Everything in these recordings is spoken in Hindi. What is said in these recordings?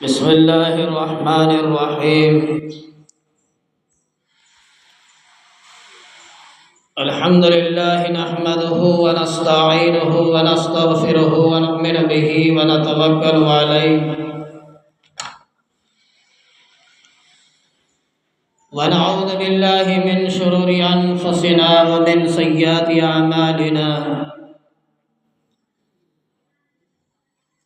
बिस्मिल्लाहिर्रहमानिर्रहीम। अल्हम्दुलिल्लाहि नहमदुहु व नस्तईनुहु व नस्तगफिरुहु व नु'मिनु बिही व नतवक्कलु अलैहि व नऊज़ु बिल्लाहि मिन शुरूरि अनफुसिना व मिन सय्यिआति अमालिना।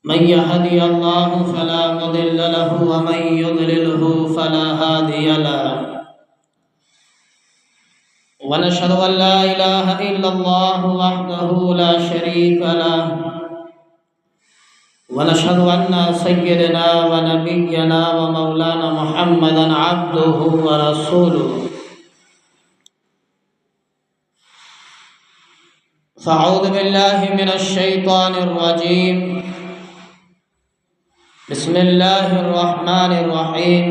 मन यहदियल्लाहु फला मुदिल्ल लहु व मन युद्लिलहु फला हादिय लहु। व नशहदु अन ला इलाहा इल्लल्लाहु वहदहु ला शरीक लहु व नशहदु अन्ना सय्यदना व नबिय्यना व मौलाना मुहम्मदन अब्दुहु व रसूलुहु। फ़अऊज़ु बिल्लाहि मिनश शैतानिर रजीम। बिस्मिल्लाहिर्रहमानिर्रहीम।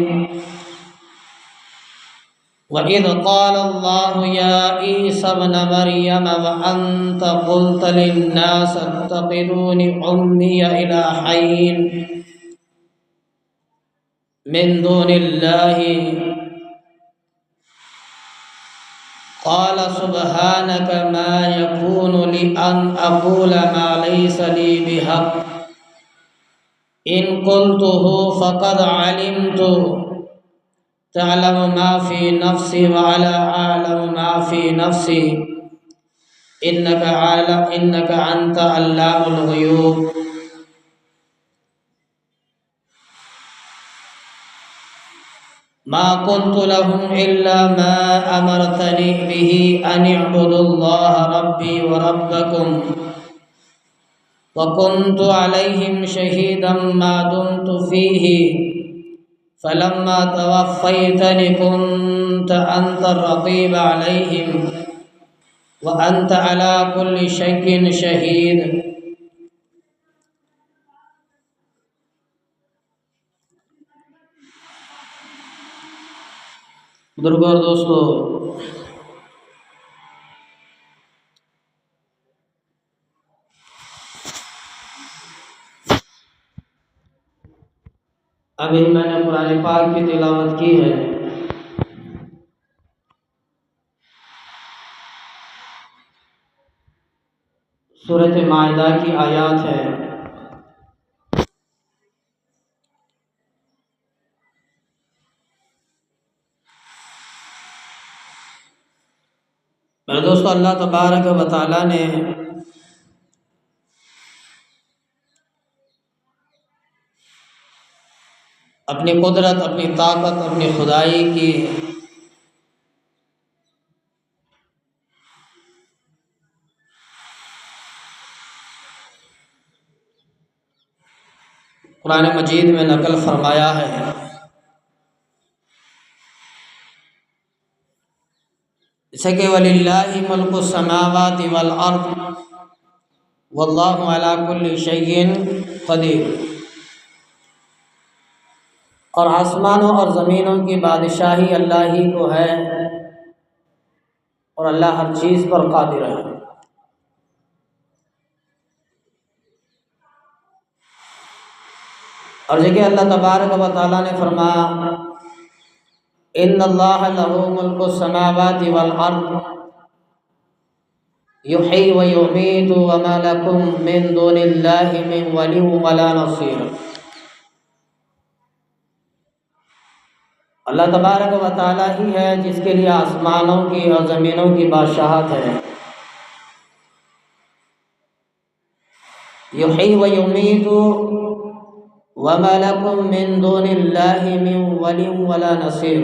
वइज़ क़ालल्लाहु या ईसा इब्न मरियम अअन्त क़ुल्त लिन्नासि इत्तख़िज़ूनी उम्मिय इलाहैन मिन दूनिल्लाहि क़ाल सुब्हानक मा यकूनु ली अन अक़ूल मा लैसा ली बिहक़् इन क़ुल्तुहु फ़क़द अलिमतु तअलमु मा फ़ी नफ़्सी व अना अअलमु मा फ़ी नफ़्सी इन्नका अन्त अल्लामुल ग़ुयूब। मा क़ुल्तु लहुम इल्ला मा अमरतनी बिही अन इअ्बुदुल्लाह रब्बी व रब्बकुम व कुन्तु अलैहिम शहीदम मा दुमतु फ़ीही फलम्मा तवफ़्फ़यतनी कुन्त अंतर रक़ीब अलैहिम व अंत अला कुल्लि शैइन शहीद। बुजुर्गों और दोस्तों, अभी मैंने कुरान पाक की तिलावत की है। सूरत माइदा की आयत है। मेरे दोस्तों, अल्लाह तबारक व तआला ने अपनी कुदरत, अपनी ताकत, अपनी खुदाई की कुरान मजीद में नकल फरमाया है। जैसे कि वलिल्लाहि मुल्कु समावाति वल अर्द वल्लाहु अला कुल्लि शैइन क़दीर। और आसमानों और ज़मीनों की बादशाही अल्लाह ही को है और अल्लाह हर चीज़ पर क़ादिर है। और जगह अल्लाह तबारक व तआला ने फरमाया इन्नल्लाह लहू मुल्कु समावाति वल अर्द युही व युमीतु व मा लकुम मिन दूनिल्लाहि मिन वलिय्यिन वला नसीर। अल्लाह तबारक व तआला ही है जिसके लिए आसमानों की और ज़मीनों की बादशाहत है। युही व युमीतु व मा लकुम मिन दूनिल्लाहि मिन वलिय्यिन वला नसीर।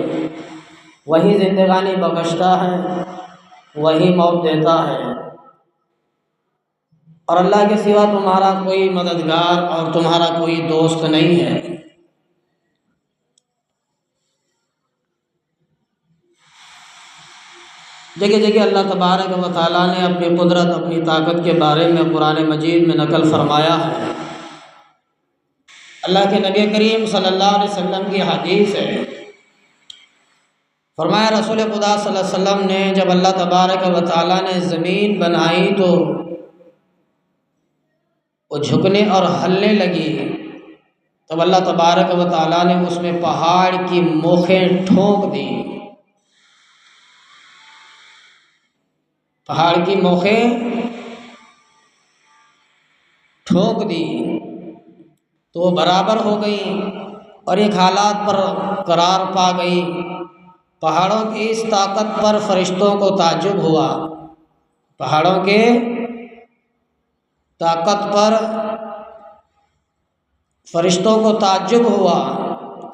वही जिंदगानी बख्शता है, वही मौत देता है और अल्लाह के सिवा तुम्हारा कोई मददगार और तुम्हारा कोई दोस्त नहीं है। जगह जगह अल्लाह तबारक व तआला ने अपनी कुदरत, अपनी ताकत के बारे में कुरान मजीद में नकल फरमाया है। अल्लाह के नबी करीम सल्लल्लाहु अलैहि वसल्लम की हदीस है। फरमाया रसूल खुदा सल्लल्लाहु अलैहि वसल्लम ने जब अल्लाह तबारक व तआला ने ज़मीन बनाई तो वो झुकने और हलने लगी। तब अल्लाह तबारक व तआला ने उसमें पहाड़ की मोखें ठोक दी। पहाड़ की मोखें ठोक दी तो वो बराबर हो गई और एक हालात पर करार पा गई। पहाड़ों की इस ताकत पर फरिश्तों को ताज्जुब हुआ। पहाड़ों के ताकत पर फरिश्तों को ताज्जुब हुआ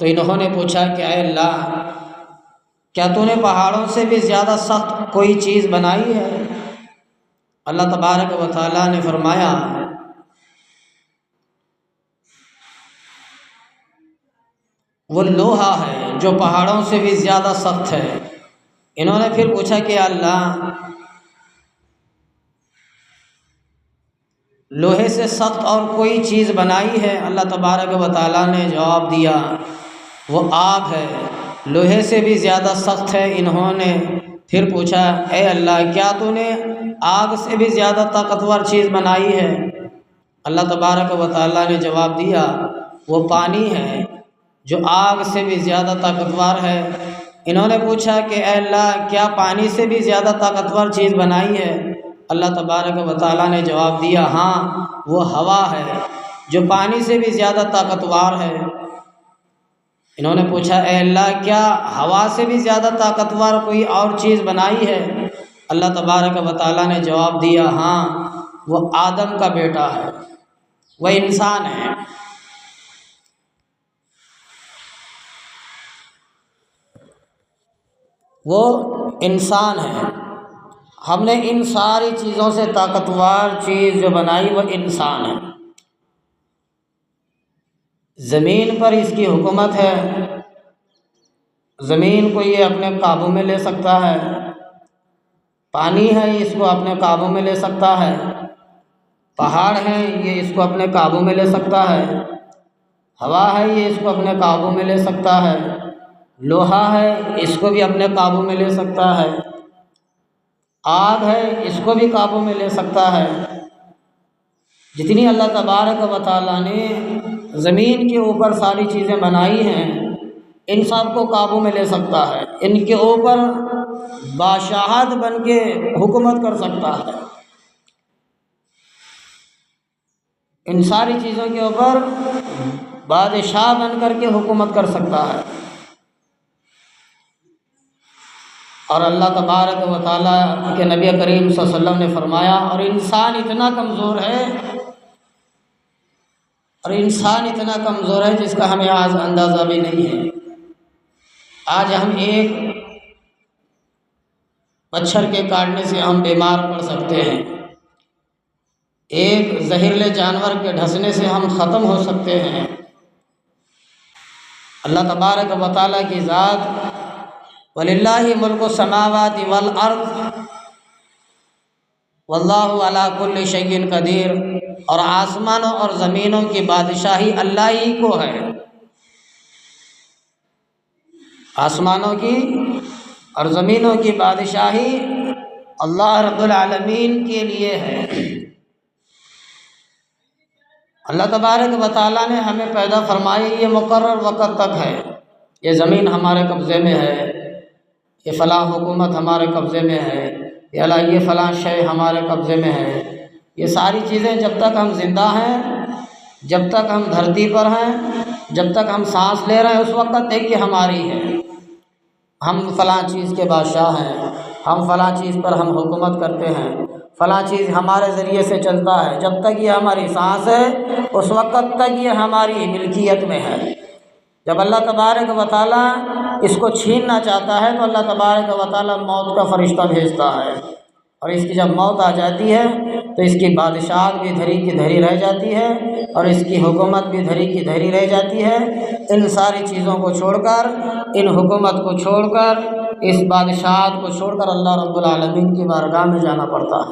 तो इन्होंने पूछा कि ऐ अल्लाह, क्या तूने पहाड़ों से भी ज़्यादा सख्त कोई चीज़ बनाई है? अल्लाह तबारक व तआला ने फरमाया, वो लोहा है जो पहाड़ों से भी ज़्यादा सख्त है। इन्होंने फिर पूछा कि अल्लाह, लोहे से सख्त और कोई चीज़ बनाई है? अल्लाह तबारक व तआला ने जवाब दिया, वो आग है, लोहे से भी ज़्यादा सख्त है। इन्होंने फिर पूछा, ए अल्लाह, क्या तूने आग से भी ज़्यादा ताकतवर चीज़ बनाई है? अल्लाह तबारक व तआला ने जवाब दिया, वो पानी है जो आग से भी ज़्यादा ताकतवर है। इन्होंने पूछा कि ए अल्लाह, क्या पानी से भी ज़्यादा ताकतवर चीज़ बनाई है? अल्लाह तबारक व तआला ने जवाब दिया, हाँ, वो हवा है जो पानी से भी ज़्यादा ताकतवर है। इन्होंने पूछा, ए अल्लाह, क्या हवा से भी ज़्यादा ताकतवर कोई और चीज़ बनाई है? अल्लाह तबारक व तआला ने जवाब दिया, हाँ, वो आदम का बेटा है, वह इंसान है। वो इंसान है। हमने इन सारी चीज़ों से ताकतवर चीज़ जो बनाई वह इंसान है। ज़मीन पर इसकी हुकूमत है, ज़मीन को ये अपने काबू में ले सकता है। पानी है, इसको अपने काबू में ले सकता है। पहाड़ है, ये इसको अपने काबू में ले सकता है। हवा है, ये इसको अपने काबू में ले सकता है। लोहा है, इसको भी अपने काबू में ले सकता है। आग है, इसको भी काबू में ले सकता है। जितनी अल्लाह तबारक व तआला ने ज़मीन के ऊपर सारी चीज़ें बनाई हैं, इन सब को काबू में ले सकता है। इनके ऊपर बादशाहत बन के हुकूमत कर सकता है। इन सारी चीज़ों के ऊपर बादशाह बन कर के हुकूमत कर सकता है। और अल्लाह तबारक व तआला के नबी करीम सल्लल्लाहु अलैहि वसल्लम ने फरमाया, और इंसान इतना कमज़ोर है जिसका हमें आज अंदाज़ा भी नहीं है। आज हम एक मच्छर के काटने से हम बीमार पड़ सकते हैं, एक जहरीले जानवर के डसने से हम ख़त्म हो सकते हैं। अल्लाह तबारक व तआला की ज़ात, वलिल्लाहि मुल्कु समावाति वल अर्द वल्लाहु अला कुल्लि शैइन कदीर, और आसमानों और ज़मीनों की बादशाही अल्लाह ही को है। आसमानों की और ज़मीनों की बादशाही अल्लाह रब्बुल आलमीन के लिए है। अल्लाह तबारक व तआला ने हमें पैदा फरमाया, ये मुकर्रर वक़्त तक है। ये ज़मीन हमारे कब्ज़े में है, ये फ़लाँ हुकूमत हमारे कब्ज़े में है, ये फ़लाँ शय हमारे कब्ज़े में है। ये सारी चीज़ें जब तक हम ज़िंदा हैं, जब तक हम धरती पर हैं, जब तक हम सांस ले रहे हैं, उस वक़्त तक ये हमारी है। हम फ़लाँ चीज़ के बादशाह हैं, हम फ़लाँ चीज़ पर हम हुकूमत करते हैं, फ़लाँ चीज़ हमारे ज़रिए से चलता है। जब तक ये हमारी सांस है, उस वक़्त तक ये हमारी मिल्कियत में है। जब अल्लाह तबारक व तआला इसको छीनना चाहता है तो अल्लाह तबारक व तआला मौत का फ़रिश्ता भेजता है, और इसकी जब मौत आ जाती है तो इसकी बादशाहत भी धरी की धरी रह जाती है, और इसकी हुकूमत भी धरी की धरी रह जाती है। इन सारी चीज़ों को छोड़कर, इन हुकूमत को छोड़कर, इस बादशाहत को छोड़कर अल्लाह रब्बुल आलमीन की बारगाह में जाना पड़ता है।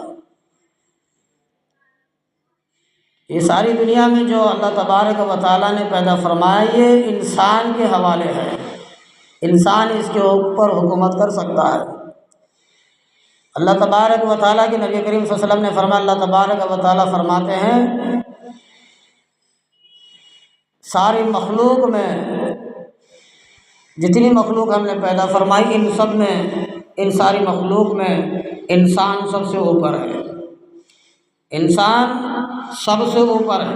ये सारी दुनिया में जो अल्लाह तबारक व तआला ने पैदा फरमाया, ये इंसान के हवाले है। इंसान इसके ऊपर हुकूमत कर सकता है। अल्लाह तबारक व तआला के नबी करीम सल्लल्लाहु अलैहि वसल्लम ने फरमाया, अल्लाह तबारक व तआला फरमाते हैं, सारी मखलूक में जितनी मखलूक हमने पैदा फरमाई, इन सब में, इन सारी मखलूक में इंसान सबसे ऊपर है। इंसान सबसे ऊपर है।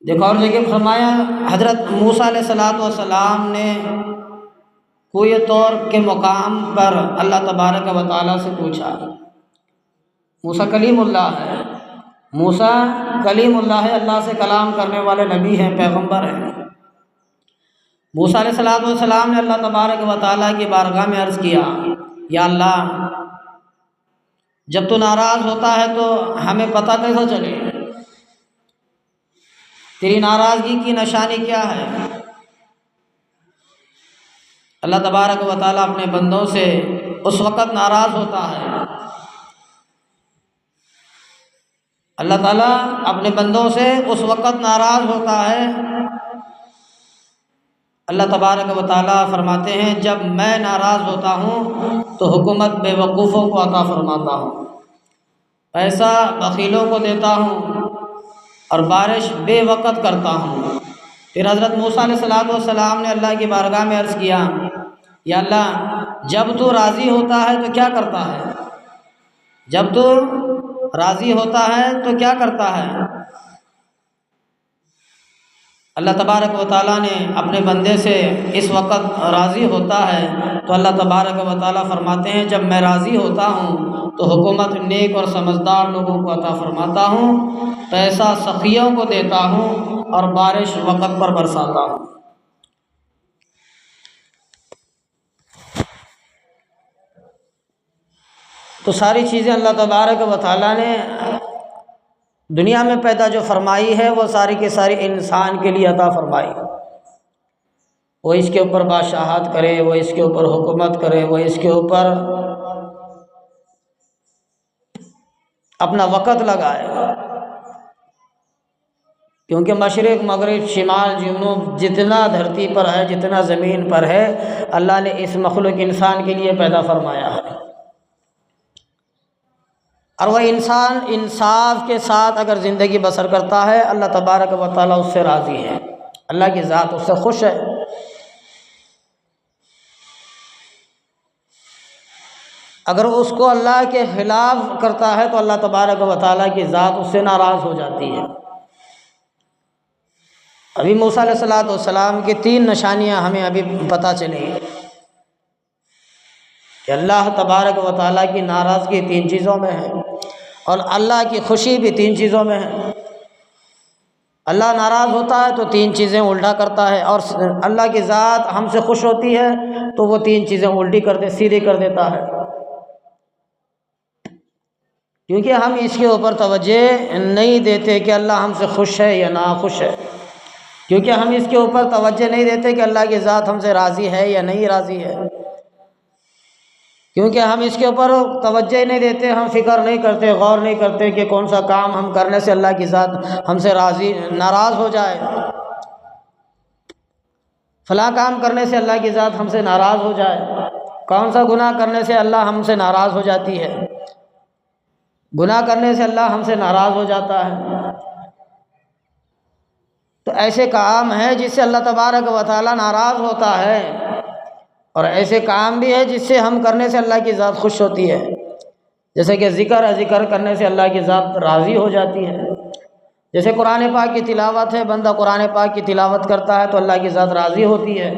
देखो और जगह फरमाया, हज़रत मूसा अलैहिस्सलाम ने कोई तौर के मुकाम पर अल्लाह तबारक व तआला से पूछा। मूसा कलीमुल्लाह है, मूसा कलीमुल्लाह है, अल्लाह से कलाम करने वाले नबी हैं, पैगंबर हैं। मूसा अलैहिस्सलाम ने अल्लाह तबारक व तआला की बारगाह में अर्ज़ किया, या अल्लाह, जब तू नाराज़ होता है तो हमें पता कैसे चले? तेरी नाराज़गी की निशानी क्या है? अल्लाह तबारक व तआला अपने बंदों से उस वक़्त नाराज़ होता है, अल्लाह ताला अपने बंदों से उस वक़्त नाराज़ होता है। अल्लाह तबारक व तआला फरमाते हैं, जब मैं नाराज़ होता हूँ तो हुकूमत बेवकूफ़ों को अता फरमाता हूँ, पैसा बखीलों को देता हूँ और बारिश बेवक़्त करता हूँ। फिर हज़रत मूसा अलैहिस्सलाम ने अल्लाह की बारगाह में अर्ज़ किया, या अल्लाह, जब तू राज़ी होता है तो क्या करता है? जब तू राज़ी होता है तो क्या करता है? अल्लाह तबारक व तआला ने अपने बंदे से इस वक़्त राज़ी होता है तो अल्लाह तबारक व तआला फरमाते हैं, जब मैं राज़ी होता हूँ तो हुकूमत नेक और समझदार लोगों को अता फरमाता हूँ, पैसा सखियों को देता हूँ और बारिश वक़्त पर बरसाता हूँ। तो सारी चीज़ें अल्लाह तबारक व तआला ने दुनिया में पैदा जो फरमाई है वो सारी की सारी इंसान के लिए अता फरमाई। वो इसके ऊपर बादशाहत करे, वो इसके ऊपर हुकूमत करे, वो इसके ऊपर अपना वक़्त लगाए, क्योंकि मशरिक़ मगरिब शिमाल जुनूब जितना धरती पर है, जितना ज़मीन पर है, अल्लाह ने इस मखलूक इंसान के लिए पैदा फरमाया है। और वह इंसान इंसाफ के साथ अगर ज़िंदगी बसर करता है, अल्लाह तबारक व तआला उससे राज़ी है, अल्लाह की ज़ात उससे खुश है। अगर उसको अल्लाह के ख़िलाफ़ करता है तो अल्लाह तबारक व तआला की ज़ात उससे नाराज़ हो जाती है। अभी मूसा अलैहिस्सलाम की 3 निशानियाँ हमें अभी पता चली कि अल्लाह तबारक व तआला की नाराज़गी 3 चीज़ों में है और अल्लाह की खुशी भी 3 चीज़ों में है। अल्लाह नाराज़ होता है तो 3 चीज़ें उल्टा करता है, और अल्लाह की ज़ात हमसे खुश होती है तो वो 3 चीज़ें उल्टी सीधी कर देता है, क्योंकि हम इसके ऊपर तवज्जो नहीं देते कि अल्लाह हमसे खुश है या ना खुश है। क्योंकि हम इसके ऊपर तवज्जो नहीं देते कि अल्लाह की ज़ात हमसे राज़ी है या नहीं राज़ी है, क्योंकि हम इसके ऊपर तवज्जो नहीं देते, हम फ़िक्र नहीं करते, गौर नहीं करते कि कौन सा काम हम करने से अल्लाह की ज़ात हमसे नाराज़ हो जाए, फ़लाँ काम करने से अल्लाह की ज़ात हमसे नाराज़ हो जाए, कौन सा गुनाह करने से अल्लाह हमसे नाराज़ हो जाती है, गुनाह करने से अल्लाह हमसे नाराज़ हो जाता है। तो ऐसे काम है जिससे अल्लाह तबारक व तआला नाराज़ होता है, और ऐसे काम भी है जिससे हम करने से अल्लाह की ज़ात खुश होती है। जैसे कि ज़िक्र करने से अल्लाह की ज़ात राज़ी हो जाती है। जैसे कुरान पाक की तिलावत है, बंदा कुरान पाक की तिलावत करता है तो अल्लाह की ज़ात राज़ी होती है।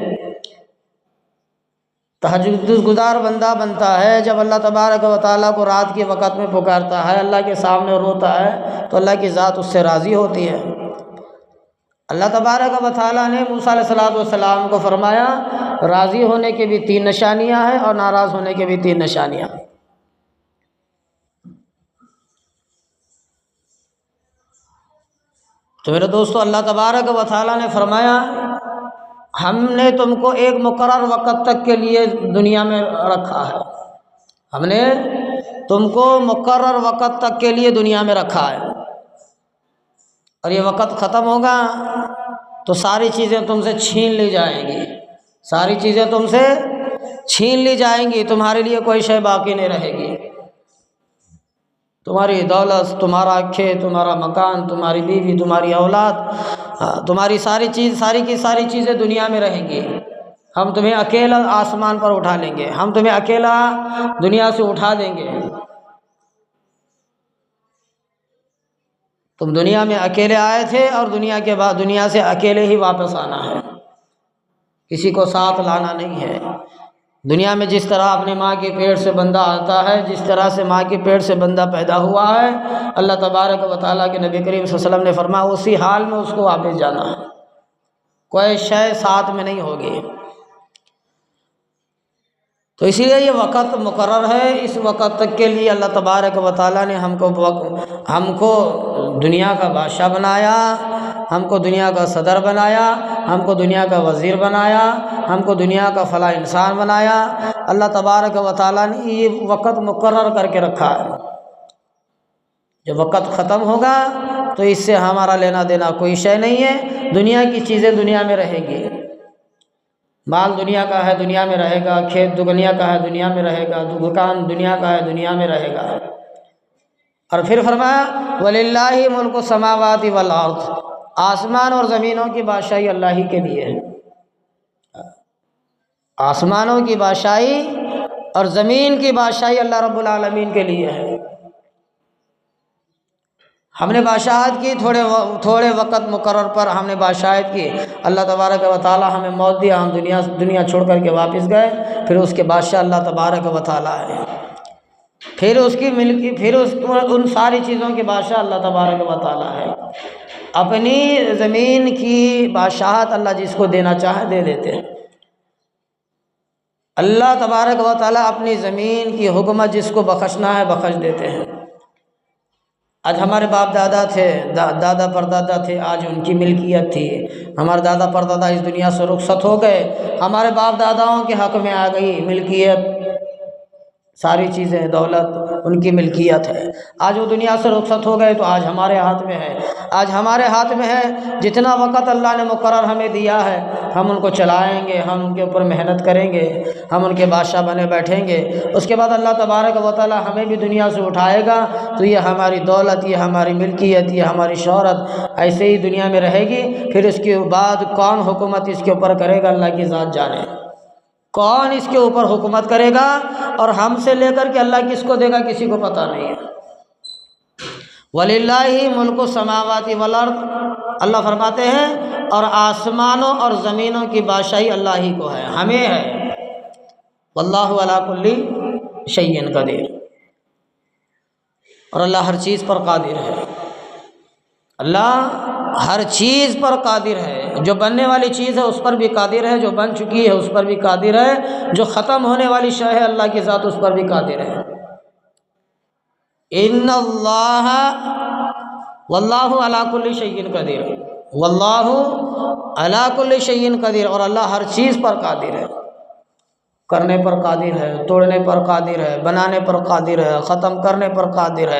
तहज्जुद गुज़ार बंदा बनता है, जब अल्लाह तबारक व तआला को रात के वक़्त में पुकारता है, अल्लाह के सामने रोता है तो अल्लाह की ज़ात उससे राज़ी होती है। अल्लाह तबारक व तआला ने मूसा अलैहिस्सलाम को फरमाया, राज़ी होने की भी 3 निशानियाँ हैं और नाराज़ होने की भी 3 निशानियाँ। तो मेरे दोस्तों, अल्लाह तबारक व तआला ने फरमाया, हमने तुमको एक मुकर्रर वक़्त तक के लिए दुनिया में रखा है, हमने तुमको मुकर्रर वक़्त तक के लिए दुनिया में रखा है, और ये वक़्त ख़त्म होगा तो सारी चीज़ें तुमसे छीन ली जाएंगी, सारी चीज़ें तुमसे छीन ली जाएंगी, तुम्हारे लिए कोई शय बाकी नहीं रहेगी। तुम्हारी दौलत, तुम्हारा खेत, तुम्हारा मकान, तुम्हारी बीवी, तुम्हारी औलाद, तुम्हारी सारी चीज़, सारी की सारी चीज़ें दुनिया में रहेंगी। हम तुम्हें अकेला आसमान पर उठा लेंगे, हम तुम्हें अकेला दुनिया से उठा देंगे। तुम दुनिया में अकेले आए थे और दुनिया के बाद दुनिया से अकेले ही वापस आना है, किसी को साथ लाना नहीं है। दुनिया में जिस तरह अपने माँ के पेट से बंदा आता है, जिस तरह से माँ के पेट से बंदा पैदा हुआ है, अल्लाह तबारक व तआला के नबी करीम सल्लल्लाहु अलैहि वसल्लम ने फरमाया उसी हाल में उसको वापस जाना है, कोई शय साथ में नहीं होगी। तो इसीलिए ये वक़्त मुकर्रर है। इस वक़्त तक के लिए अल्लाह तबारक व तआला ने हमको दुनिया का बादशाह बनाया, हमको दुनिया का सदर बनाया, हमको दुनिया का वज़ीर बनाया, हमको दुनिया का फ़ला इंसान बनाया। अल्लाह तबारक व तआला ने ये वक़्त मुकर्रर करके रखा है। जब वक़्त ख़त्म होगा तो इससे हमारा लेना देना कोई शय नहीं है। दुनिया की चीज़ें दुनिया में रहेगी, माल दुनिया का है, दुनिया में रहेगा, खेत दुनिया का है, दुनिया में रहेगा, दुकान दुनिया का है, दुनिया में रहेगा। और फिर फरमाया वलिल्लाहि मुल्कु समावाति वल अर्द, आसमान और ज़मीनों की बादशाही अल्लाह ही के लिए है। आसमानों की बादशाही और ज़मीन की बादशाही अल्लाह रब्बुल आलमीन के लिए है। हमने बादशाहत की, थोड़े वक़्त मुकर्रर पर हमने बादशाहत की। अल्लाह तबारक व तआला हमें मौत दिया, हम दुनिया छोड़ कर के वापस गए। फिर उसके बादशाह अल्लाह तबारक व तआला है। फिर उसकी मिल्की, फिर उन सारी चीज़ों के बादशाह अल्लाह तबारक व तआला है। अपनी ज़मीन की बादशाहत अल्लाह जिसको देना चाहे दे देते हैं। अल्लाह तबारक व तआला अपनी ज़मीन की हुकूमत जिसको बख्शना है बख्श देते हैं। आज हमारे बाप दादा थे, दादा परदादा थे, आज उनकी मिल्कियत थी। हमारे दादा परदादा इस दुनिया से रुखसत हो गए, हमारे बाप दादाओं के हक़ में आ गई मिल्कियत, सारी चीज़ें दौलत उनकी मिल्कियत है। आज वो दुनिया से रुखसत हो गए तो आज हमारे हाथ में है, आज हमारे हाथ में है। जितना वक़्त अल्लाह ने मुकर्रर हमें दिया है हम उनको चलाएँगे, हम उनके ऊपर मेहनत करेंगे, हम उनके बादशाह बने बैठेंगे। उसके बाद अल्लाह तबारक व तआला हमें भी दुनिया से उठाएगा तो ये हमारी दौलत, ये हमारी मिल्कियत, ये हमारी शोहरत ऐसे ही दुनिया में रहेगी। फिर इसके बाद कौन हुकूमत इसके ऊपर करेगा अल्लाह की ज़ात जाने, कौन इसके ऊपर हुकूमत करेगा। और हमसे लेकर के अल्लाह किसको देगा किसी को पता नहीं है। वलिल्लाहि मुल्कु समावाति वल अर्द, अल्लाह फरमाते हैं और आसमानों और ज़मीनों की बादशाही अल्लाह ही को है, हमें है। वल्लाहु अला कुल्ली शैइन कदीर, और अल्लाह हर चीज़ पर कादिर है। अल्लाह हर चीज़ पर कादिर है। जो बनने वाली चीज़ है उस पर भी कादिर है, जो बन चुकी है उस पर भी कादिर है, जो ख़त्म होने वाली शय है अल्लाह की ज़ात उस पर भी कादिर है। इन्नल्लाह वल्लाहु अला कुल्ली शैइन कदीर, वल्लाहु अला कुल्ली शैइन कदीर, और अल्लाह हर चीज़ पर कादिर है। करने पर कादिर है, तोड़ने पर कादिर है, बनाने पर कादिर है, ख़त्म करने पर कादिर है,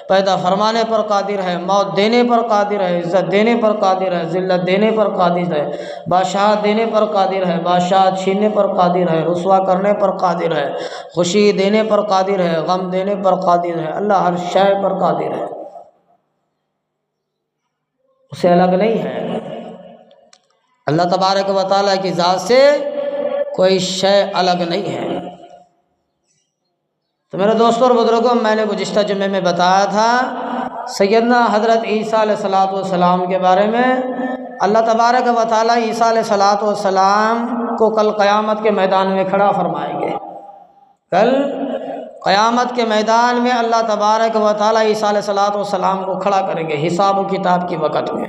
पैदा फरमाने पर कादिर है, मौत देने पर कादिर है, इज़्ज़त देने पर कादिर है, ज़िल्लत देने पर कादिर है, बादशाह देने पर कादिर है, बादशाह छीनने पर कादिर है, रुसवा करने पर कादिर है, खुशी देने पर कादिर है, गम देने पर कादिर है। अल्लाह हर शय पर कादिर है, उससे अलग नहीं है। अल्लाह तबारक व तआला की ज़ात से कोई शय अलग नहीं है। तो मेरे दोस्तों और बुजुर्गों, मैंने गुज़िश्ता जुम्मे में बताया था सैयदना हज़रत ईसा अलैहिस्सलातु वस्सलाम के बारे में। अल्लाह तबारक व तआला ईसा अलैहिस्सलातु वस्सलाम को कल क़यामत के मैदान में खड़ा फरमाएंगे। कल क़यामत के मैदान में अल्लाह तबारक व तआला ईसा अलैहिस्सलातु वस्सलाम को खड़ा करेंगे। हिसाब व किताब की वक़्त में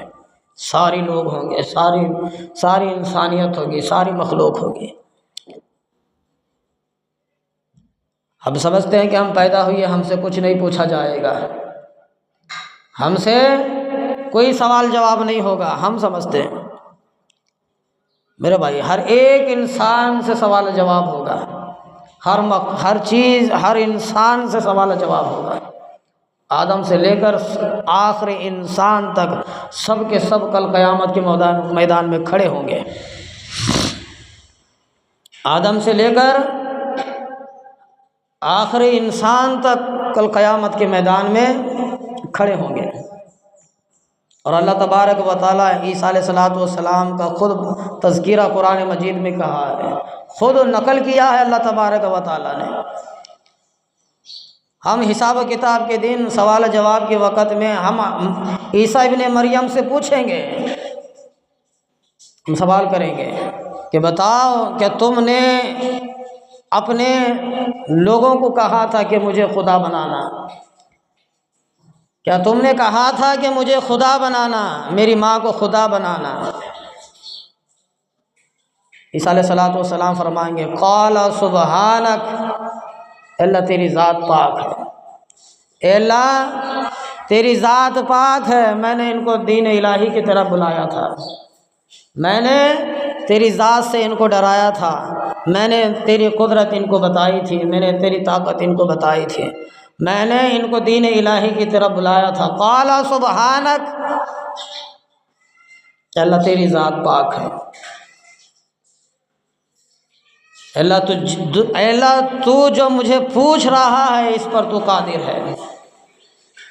सारी लोग होंगे, सारी इंसानियत होगी, सारी मखलूक होगी। हम समझते हैं कि हम पैदा हुए, हमसे कुछ नहीं पूछा जाएगा, हमसे कोई सवाल जवाब नहीं होगा, हम समझते हैं। मेरे भाई, हर एक इंसान से सवाल जवाब होगा, हर चीज़, हर इंसान से सवाल जवाब होगा। आदम से लेकर आखिरी इंसान तक सब के सब कल क़यामत के मैदान में खड़े होंगे। आदम से लेकर आखिरी इंसान तक कल क़यामत के मैदान में खड़े होंगे। और अल्लाह तबारक व तआला ईसा अलैहिस्सलातु वस्सलाम का खुद तज़किरा कुरान मजीद में कहा है, खुद नकल किया है अल्लाह तबारक व तआला ने। हम हिसाब किताब के दिन सवाल जवाब के वक़्त में हम ईसा इब्ने मरियम से पूछेंगे, हम सवाल करेंगे कि बताओ क्या तुमने अपने लोगों को कहा था कि मुझे खुदा बनाना, क्या तुमने कहा था कि मुझे खुदा बनाना, मेरी माँ को खुदा बनाना? ईसा अलैहिस्सलातु वस्सलाम फरमाएंगे क़ाला सुबहानक, अल्लाह तेरी ज़ात पाक है, अल्लाह तेरी ज़ात पाक है, मैंने इनको दीन इलाही की तरफ बुलाया था, मैंने तेरी ज़ात से इनको डराया था, मैंने तेरी कुदरत इनको बताई थी, मैंने तेरी ताकत इनको बताई थी, मैंने इनको दीन इलाही की तरफ बुलाया था। क़ाला सुबहानक, अल्लाह तेरी ज़ात पाक है, अल्लाह तू जो मुझे पूछ रहा है इस पर तू कादिर है,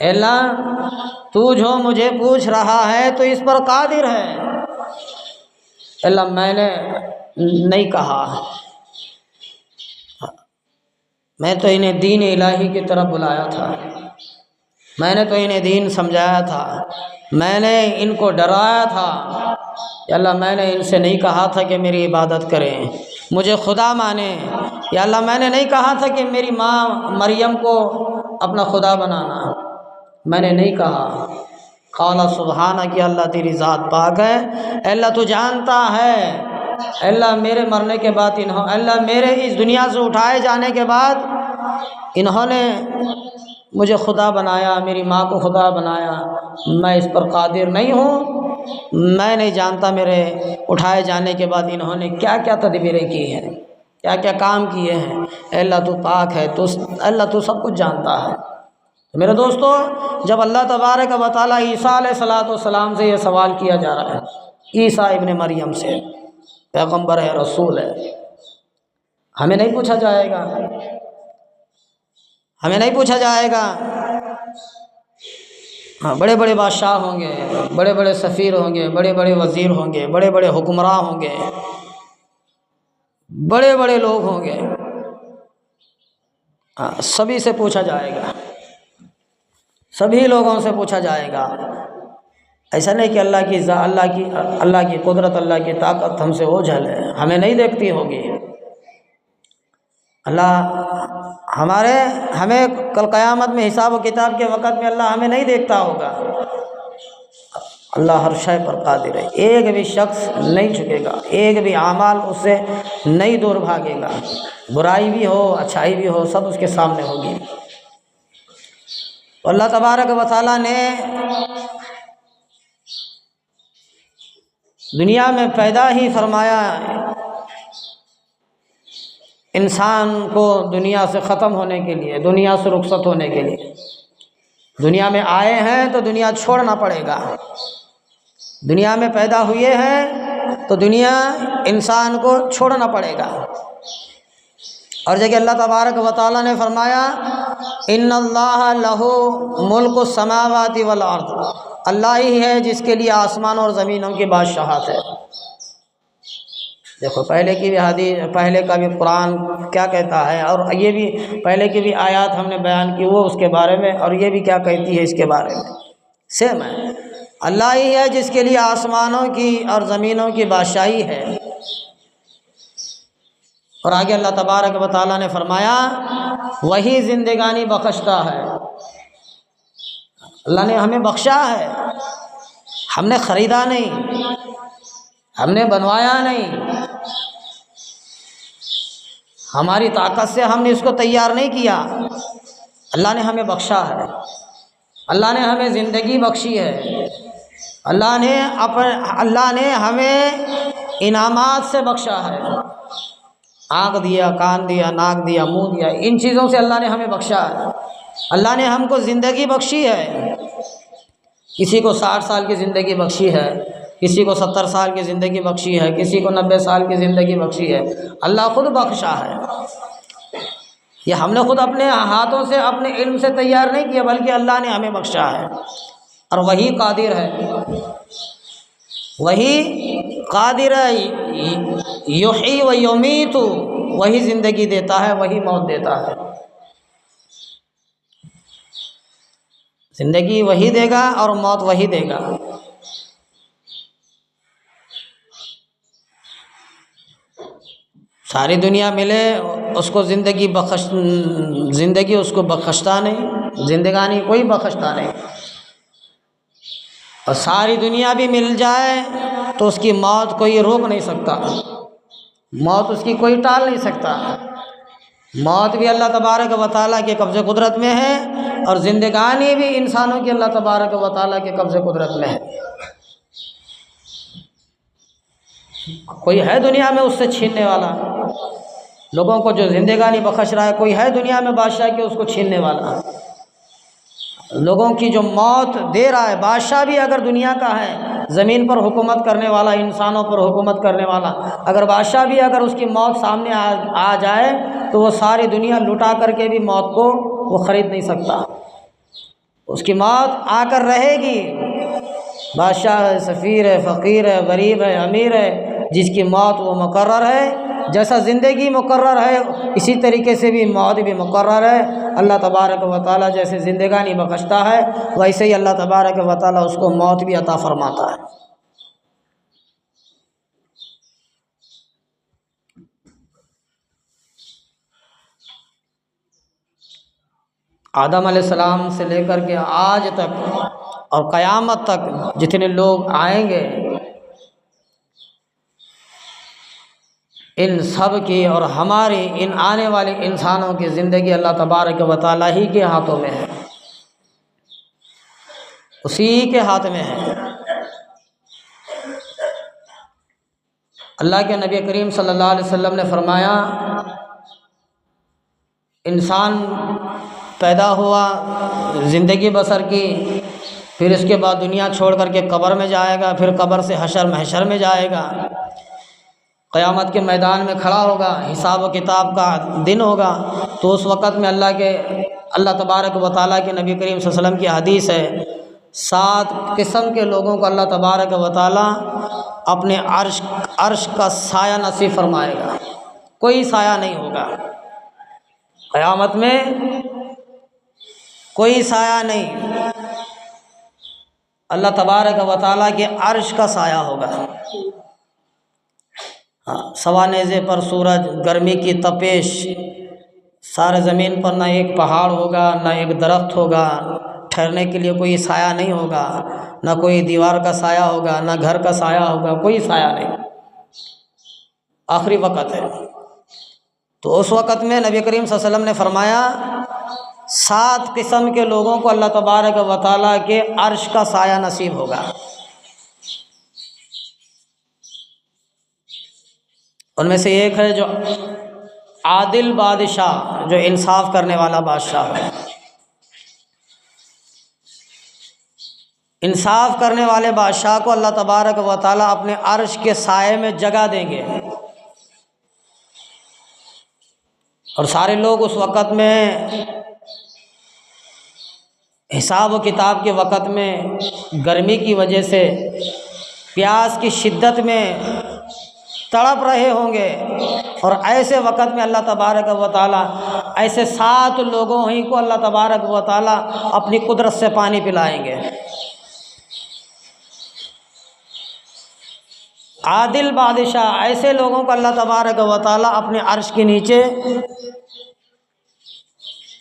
अल्लाह तू जो मुझे पूछ रहा है तो इस पर कादिर है। अल्लाह मैंने नहीं कहा, मैं तो इन्हें दीन इलाही की तरफ बुलाया था, मैंने तो इन्हें दीन समझाया था, मैंने इनको डराया था। अल्लाह मैंने इनसे नहीं कहा था कि मेरी इबादत करें, मुझे खुदा माने। या अल्लाह मैंने नहीं कहा था कि मेरी माँ मरियम को अपना खुदा बनाना, मैंने नहीं कहा। क़ाला सुबहाना कि अल्लाह तेरी ज़ात पाक है, अल्लाह तू जानता है, अल्लाह मेरे मरने के बाद अल्लाह मेरे इस दुनिया से उठाए जाने के बाद इन्होंने मुझे खुदा बनाया, मेरी माँ को खुदा बनाया, मैं इस पर कादिर नहीं हूँ। मैं नहीं जानता मेरे उठाए जाने के बाद इन्होंने क्या क्या तदबीरें की हैं, क्या क्या काम किए हैं। अल्लाह तू पाक है, तो अल्लाह तू सब कुछ जानता है। तो मेरे दोस्तों, जब अल्लाह तबारक व तआला ईसा अलैहिस्सलातु वस्सलाम से ये सवाल किया जा रहा है, ईसा इब्ने मरियम से, पैगम्बर है, रसूल है, हमें नहीं पूछा जाएगा, हमें नहीं पूछा जाएगा। हाँ, बड़े बड़े बादशाह होंगे, बड़े बड़े सफ़ीर होंगे, बड़े बड़े वज़ीर होंगे, बड़े बड़े हुक्मरान होंगे, बड़े बड़े लोग होंगे, हाँ, सभी से पूछा जाएगा, सभी लोगों से पूछा जाएगा। ऐसा नहीं कि अल्लाह की कुदरत, अल्लाह की ताकत हमसे ओझल है, हमें नहीं देखती होगी। अल्लाह हमें कल क़यामत में हिसाब व किताब के वक़्त में अल्लाह हमें नहीं देखता होगा। अल्लाह हर शय पर कादिर है, एक भी शख्स नहीं झुकेगा, एक भी आमाल उससे नहीं दूर भागेगा, बुराई भी हो अच्छाई भी हो सब उसके सामने होगी। अल्लाह तबारक व तआला ने दुनिया में पैदा ही फरमाया इंसान को दुनिया से ख़त्म होने के लिए, दुनिया से रुखसत होने के लिए। दुनिया में आए हैं तो दुनिया छोड़ना पड़ेगा, दुनिया में पैदा हुए हैं तो दुनिया इंसान को छोड़ना पड़ेगा। और जगह अल्लाह तबारक व तआला ने फरमाया इन्नल्लाह लहू मुल्कु समावाति वल अर्द, अल्लाह ही है जिसके लिए आसमान और ज़मीनों की बादशाहत है। देखो पहले की भी हदीस, पहले का भी कुरान क्या कहता है, और ये भी पहले की भी आयत हमने बयान की वो उसके बारे में, और ये भी क्या कहती है इसके बारे में, सेम है। अल्लाह ही है जिसके लिए आसमानों की और ज़मीनों की बादशाही है। और आगे अल्लाह तबारक व तआला ने फरमाया वही ज़िंदगानी बख्शता है, अल्लाह ने हमें बख्शा है, हमने ख़रीदा नहीं, हमने बनवाया नहीं, हमारी ताकत से हमने इसको तैयार नहीं किया, अल्लाह ने हमें बख्शा है, अल्लाह ने हमें ज़िंदगी बख्शी है, अल्लाह ने हमें इनामात से बख्शा है, आँख दिया, कान दिया, नाक दिया, मुंह दिया, इन चीज़ों से अल्लाह ने हमें बख्शा है। अल्लाह ने हमको ज़िंदगी बख्शी है, किसी को 60 साल की ज़िंदगी बख्शी है, किसी को 70 साल की ज़िंदगी बख्शी है, किसी को 90 साल की ज़िंदगी बख्शी है, अल्लाह खुद बख्शा है। ये हमने खुद अपने हाथों से अपने इल्म से तैयार नहीं किया, बल्कि अल्लाह ने हमें बख्शा है। और वही कादिर है, वही कादिर है, युही व युमीतु, वही ज़िंदगी देता है, वही मौत देता है। ज़िंदगी वही देगा और मौत वही देगा। सारी दुनिया मिले उसको ज़िंदगी उसको बख्शता नहीं, जिंदगानी कोई बख्शता नहीं। और सारी दुनिया भी मिल जाए तो उसकी मौत कोई रोक नहीं सकता, मौत उसकी कोई टाल नहीं सकता। मौत भी अल्लाह तबारक व तआला के कब्ज़े कुदरत में है, और ज़िंदगानी भी इंसानों की अल्लाह तबारक व तआला के कब्ज़े कुदरत में है। कोई है दुनिया में उससे छीनने वाला? लोगों को जो ज़िंदगानी बख्श रहा है, कोई है दुनिया में बादशाह के उसको छीनने वाला? लोगों की जो मौत दे रहा है, बादशाह भी अगर दुनिया का है, ज़मीन पर हुकूमत करने वाला, इंसानों पर हुकूमत करने वाला, अगर बादशाह भी अगर उसकी मौत सामने आ जाए तो वो सारी दुनिया लुटा करके भी मौत को वो ख़रीद नहीं सकता। उसकी मौत आकर रहेगी। बादशाह है, सफ़ीर है, फ़कीर है, गरीब है, अमीर है, जिसकी मौत वो मुकर्रर है। जैसा ज़िंदगी मुकर्रर है, इसी तरीके से भी मौत भी मुकर्रर है। अल्लाह तबारक व तआला जैसे ज़िंदगानी बख्शता है, वैसे ही अल्लाह तबारक व तआला उसको मौत भी अता फरमाता है। आदम अलैहिस्सलाम से लेकर के आज तक और क़यामत तक जितने लोग आएंगे, इन सब की और हमारी इन आने वाले इंसानों की ज़िंदगी अल्लाह तबारक व तआला ही के हाथों में है, उसी के हाथ में है। अल्लाह के नबी करीम सल्लल्लाहु अलैहि वसल्लम ने फरमाया, इंसान पैदा हुआ, ज़िंदगी बसर की, फिर इसके बाद दुनिया छोड़ करके कब्र में जाएगा, फिर कब्र से हशर महशर में जाएगा, क़यामत के मैदान में खड़ा होगा, हिसाब व किताब का दिन होगा। तो उस वक़्त में अल्लाह तबारक व तआला के नबी करीम सल्लल्लाहु अलैहि वसल्लम की हदीस है, 7 किस्म के लोगों को अल्लाह तबारक व तआला अपने अर्श का साया नसीब फरमाएगा। कोई साया नहीं होगा क़यामत में, कोई साया नहीं, अल्लाह तबारक व तआला के अर्श का साया होगा। हाँ, सवानेज़े पर सूरज, गर्मी की तपिश, सारे ज़मीन पर ना एक पहाड़ होगा, ना एक दरख्त होगा, ठहरने के लिए कोई साया नहीं होगा, ना कोई दीवार का साया होगा, ना घर का साया होगा, कोई साया नहीं। आखिरी वक़्त है। तो उस वक़्त में नबी करीम सल्लल्लाहु अलैहि वसल्लम ने फरमाया, 7 किस्म के लोगों को अल्लाह तबारक व तआला के अर्श का साया नसीब होगा। उनमें से एक है जो आदिल बादशाह, जो इंसाफ करने वाला बादशाह है। इंसाफ करने वाले बादशाह को अल्लाह तबारक व तआला अपने अर्श के साये में जगह देंगे, और सारे लोग उस वक़्त में, हिसाब व किताब के वक़्त में, गर्मी की वजह से, प्यास की शिद्दत में तड़प रहे होंगे, और ऐसे वक़्त में अल्लाह तबारक व तआला ऐसे 7 लोगों ही को अल्लाह तबारक व तआला अपनी कुदरत से पानी पिलाएंगे। आदिल बादशाह, ऐसे लोगों को अल्लाह तबारक व तआला अपने अर्श के नीचे,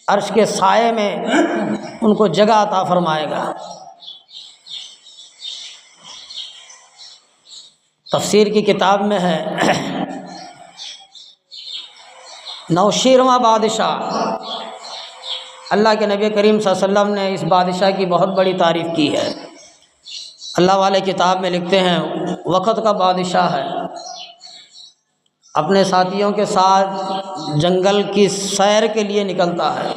अर्श के साये में उनको जगह अता फरमाएगा। तफसीर की किताब में है, 9वीं बादशाह, अल्लाह के नबी करीम सल्लल्लाहु अलैहि वसल्लम ने इस बादशाह की बहुत बड़ी तारीफ़ की है। अल्लाह वाले किताब में लिखते हैं, वक़्त का बादशाह है, अपने साथियों के साथ जंगल की सैर के लिए निकलता है।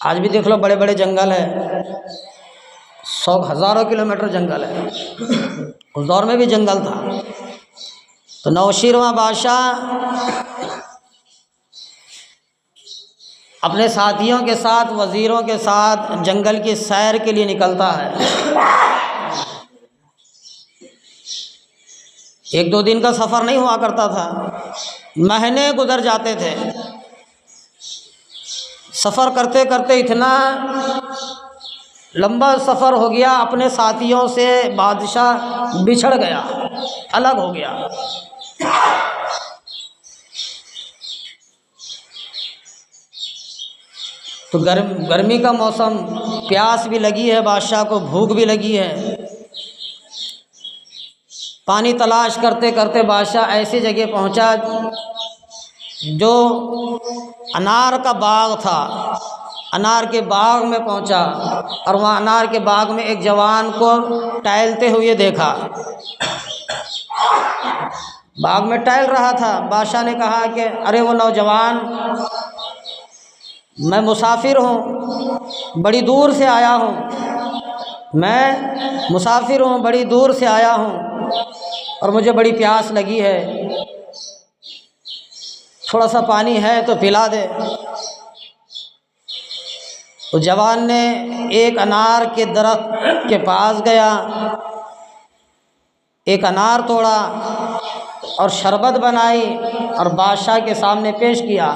आज भी देख लो, बड़े बड़े जंगल है, 100 हज़ारों किलोमीटर जंगल है, उस दौर में भी जंगल था। तो 9वीं बादशाह अपने साथियों के साथ, वज़ीरों के साथ जंगल की सैर के लिए निकलता है। 1-2 दिन का सफ़र नहीं हुआ करता था, महीने गुजर जाते थे। सफ़र करते करते इतना लंबा सफ़र हो गया, अपने साथियों से बादशाह बिछड़ गया, अलग हो गया। तो गर्मी का मौसम, प्यास भी लगी है, बादशाह को भूख भी लगी है। पानी तलाश करते करते बादशाह ऐसी जगह पहुंचा जो अनार का बाग था। अनार के बाग में पहुंचा और वहाँ अनार के बाग में एक जवान को टहलते हुए देखा। बाग में टहल रहा था। बादशाह ने कहा कि अरे वो नौजवान, मैं मुसाफिर हूँ, बड़ी दूर से आया हूँ। मैं मुसाफिर हूँ, बड़ी दूर से आया हूँ और मुझे बड़ी प्यास लगी है, थोड़ा सा पानी है तो पिला दे। तो जवान ने एक अनार के दरख्त के पास गया, एक अनार तोड़ा और शरबत बनाई और बादशाह के सामने पेश किया।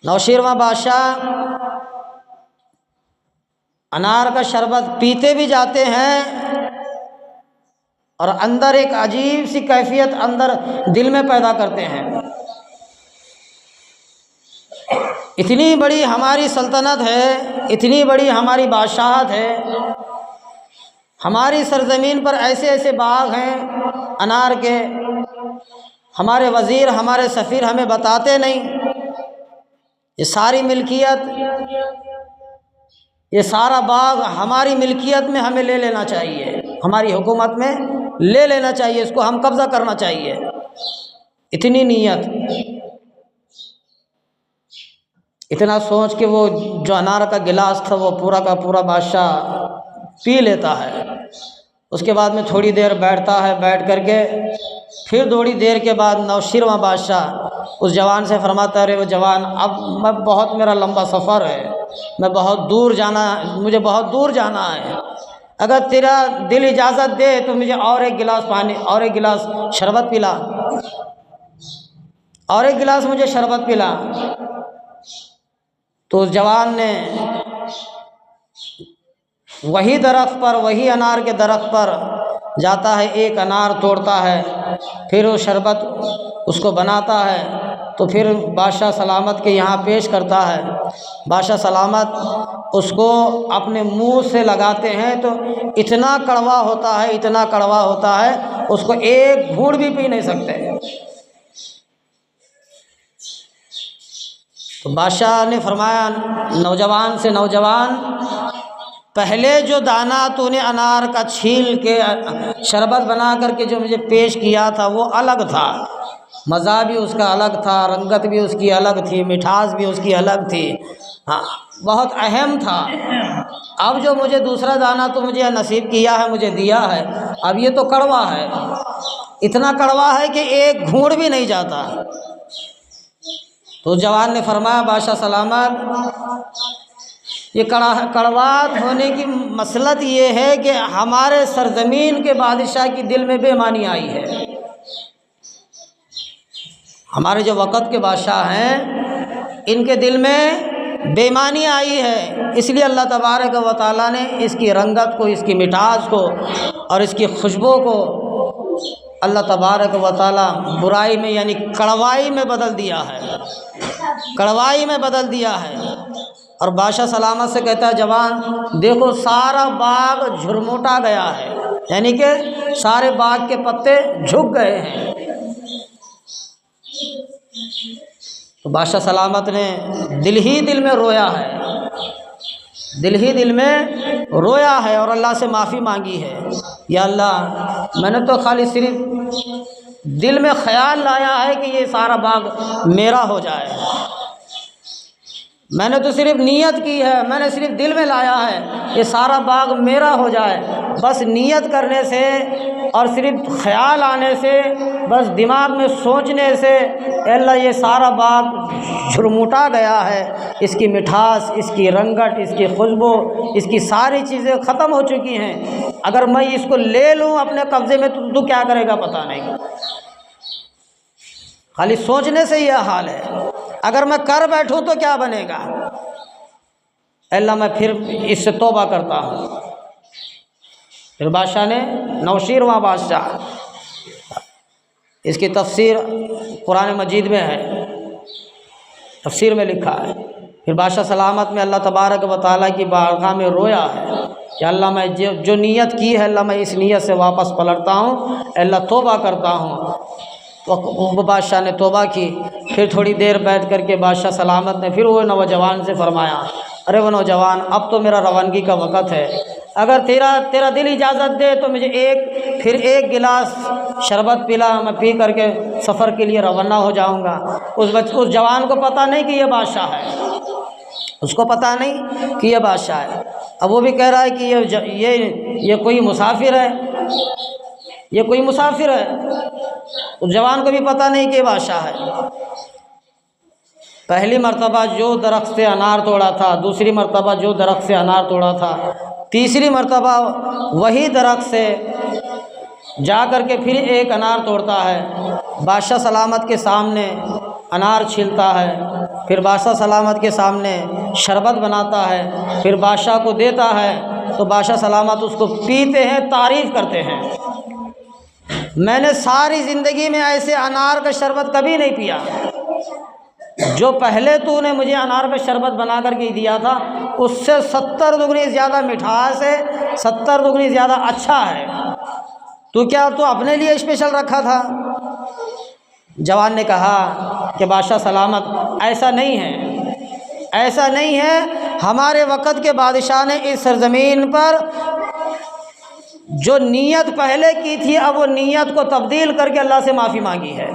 नौशीरवा बादशाह अनार का शरबत पीते भी जाते हैं और अंदर एक अजीब सी कैफियत अंदर दिल में पैदा करते हैं। इतनी बड़ी हमारी सल्तनत है, इतनी बड़ी हमारी बादशाहत है, हमारी सरजमीन पर ऐसे ऐसे बाग हैं अनार के, हमारे वज़ीर, हमारे सफ़ीर हमें बताते नहीं। ये सारी मिल्कियत, ये सारा बाग हमारी मिल्कियत में हमें ले लेना चाहिए, हमारी हुकूमत में ले लेना चाहिए, इसको हम कब्ज़ा करना चाहिए। इतनी नीयत, इतना सोच के वो जो अनार का गिलास था वो पूरा का पूरा बादशाह पी लेता है। उसके बाद में थोड़ी देर बैठता है, बैठ करके फिर थोड़ी देर के बाद नौशीरवां बादशाह उस जवान से फरमाता है, अरे वो जवान, अब मेरा लंबा सफ़र है, मैं बहुत दूर जाना, मुझे बहुत दूर जाना है, अगर तेरा दिल इजाज़त दे तो मुझे और एक गिलास पानी, और एक गिलास शरबत पिला, और एक गिलास मुझे शरबत पिला। तो उस जवान ने वही दरख्त पर, वही अनार के दरख्त पर जाता है, एक अनार तोड़ता है, फिर वो शरबत उसको बनाता है, तो फिर बादशाह सलामत के यहाँ पेश करता है। बादशाह सलामत उसको अपने मुंह से लगाते हैं तो इतना कड़वा होता है, इतना कड़वा होता है, उसको एक घूंट भी पी नहीं सकते। तो बादशाह ने फरमाया नौजवान से, नौजवान, पहले जो दाना तूने अनार का छील के शरबत बना करके जो मुझे पेश किया था वो अलग था, मज़ा भी उसका अलग था, रंगत भी उसकी अलग थी, मिठास भी उसकी अलग थी, हाँ, बहुत अहम था। अब जो मुझे दूसरा दाना तो मुझे नसीब किया है, मुझे दिया है, अब ये तो कड़वा है, इतना कड़वा है कि एक घूंट भी नहीं जाता। तो जवान ने फरमाया, बादशाह सलामत, ये कड़वाहट होने की मसलत ये है कि हमारे सरजमीन के बादशाह की दिल में बेईमानी आई है। हमारे जो वक़्त के बादशाह हैं इनके दिल में बेईमानी आई है, इसलिए अल्लाह तबारक व तआला ने इसकी रंगत को, इसकी मिठास को और इसकी खुशबू को अल्लाह तबारक व तआला बुराई में यानी कड़वाई में बदल दिया है, कड़वाई में बदल दिया है। और बादशाह सलामत से कहता है, जवान देखो सारा बाग झुरमुटा गया है, यानी कि सारे बाग के पत्ते झुक गए हैं। तो बादशाह सलामत ने दिल ही दिल में रोया है, दिल ही दिल में रोया है और अल्लाह से माफ़ी मांगी है, या अल्लाह, मैंने तो खाली सिर्फ दिल में ख्याल लाया है कि ये सारा बाग मेरा हो जाए, मैंने तो सिर्फ नीयत की है, मैंने सिर्फ दिल में लाया है ये सारा बाग मेरा हो जाए। बस नीयत करने से और सिर्फ ख्याल आने से, बस दिमाग में सोचने से अल्लाह ये सारा बाग झुरमुटा गया है। इसकी मिठास, इसकी रंगत, इसकी खुशबू, इसकी सारी चीज़ें ख़त्म हो चुकी हैं। अगर मैं इसको ले लूँ अपने कब्ज़े में तो तू क्या करेगा पता नहीं। खाली सोचने से यह हाल है। अगर मैं कर बैठूं तो क्या बनेगा। अल्लाह मैं फिर इससे तौबा करता हूँ। फिर बादशाह ने, नौशीरवां बादशाह, इसकी तफसीर कुरान मजीद में है, तफसीर में लिखा है। फिर बादशाह सलामत में अल्लाह तबारक व तआला की बारगाह में रोया है कि अल्लाह मैं जो नीयत की है अल्लाह मैं इस नीयत से वापस पलटता हूँ, अल्लाह तौबा करता हूँ। तो बादशाह ने तौबा की। फिर थोड़ी देर बैठ करके बादशाह सलामत ने फिर वो नौजवान से फरमाया, अरे वो नौजवान, अब तो मेरा रवानगी का वक़्त है, अगर तेरा दिल इजाज़त दे तो मुझे एक गिलास शरबत पिला, मैं पी करके सफ़र के लिए रवाना हो जाऊंगा। उस जवान को पता नहीं कि ये बादशाह है, उसको पता नहीं कि ये बादशाह है। अब वो भी कह रहा है कि ये कोई मुसाफिर है, ये कोई मुसाफिर है। उस जवान को भी पता नहीं कि ये बादशाह है। पहली मर्तबा जो दरख्त से अनार तोड़ा था, दूसरी मर्तबा जो दरख्त से अनार तोड़ा था, तीसरी मर्तबा वही दरख्त से जा कर के फिर एक अनार तोड़ता है। बादशाह सलामत के सामने अनार छीलता है, फिर बादशाह सलामत के सामने शरबत बनाता है, फिर बादशाह को देता है तो बादशाह सलामत उसको पीते हैं, तारीफ़ करते हैं। मैंने सारी ज़िंदगी में ऐसे अनार का शरबत कभी नहीं पिया। जो पहले तूने मुझे अनार का शरबत बना कर के दिया था उससे 70 दुगनी ज़्यादा मिठास है, 70 दुगनी ज़्यादा अच्छा है। तू अपने लिए स्पेशल रखा था? जवान ने कहा कि बादशाह सलामत, ऐसा नहीं है, ऐसा नहीं है। हमारे वक़्त के बादशाह ने इस सरज़मीन पर जो नीयत पहले की थी अब वो नीयत को तब्दील करके अल्लाह से माफ़ी मांगी है।